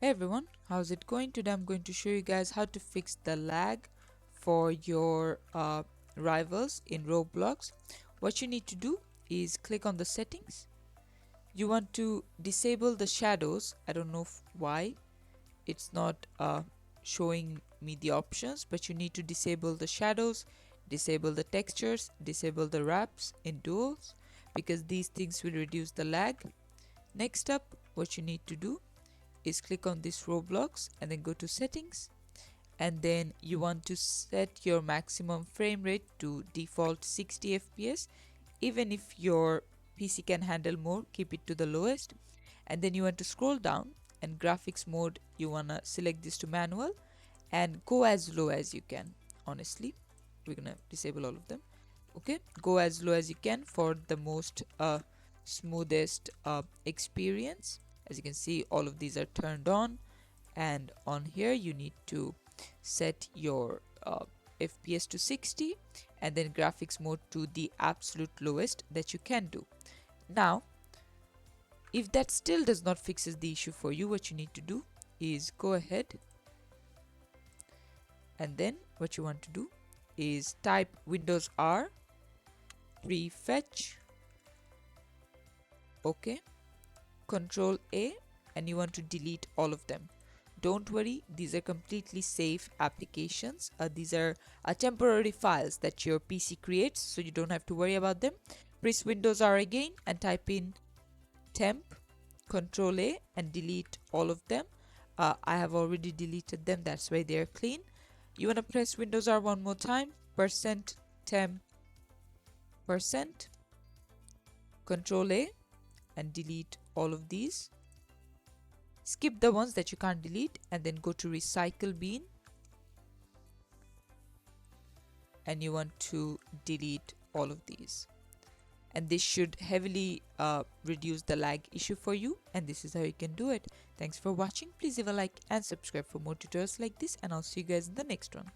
Hey everyone, how's it going? Today I'm going to show you guys how to fix the lag for your rivals in Roblox. What you need to do is click on the settings. You want to disable the shadows. I don't know why it's not showing me the options, but you need to disable the shadows, disable the textures, disable the wraps in duos because these things will reduce the lag. Next up, what you need to do is click on this Roblox and then go to settings, and then you want to set your maximum frame rate to default 60 fps. Even if your PC can handle more, keep it to the lowest. And then you want to scroll down, and graphics mode you want to select this to manual and go as low as you can. Honestly, we're gonna disable all of them. Okay, go as low as you can for the most smoothest experience. As you can see, all of these are turned on, and on here you need to set your FPS to 60 and then graphics mode to the absolute lowest that you can do. Now, if that still does not fixes the issue for you, what you need to do is go ahead, and then what you want to do is type Windows R, prefetch, okay, Control A, and you want to delete all of them. Don't worry, these are completely safe applications. These are temporary files that your PC creates, so you don't have to worry about them. Press Windows R again and type in temp, Control A, and delete all of them. I have already deleted them, that's why they're clean. You want to press Windows R one more time, %temp, Control A, and delete all of these. Skip the ones that you can't delete and then go to recycle bin, and you want to delete all of these, and this should heavily reduce the lag issue for you, and this is how you can do it. Thanks for watching. Please leave a like and subscribe for more tutorials like this, and I'll see you guys in the next one.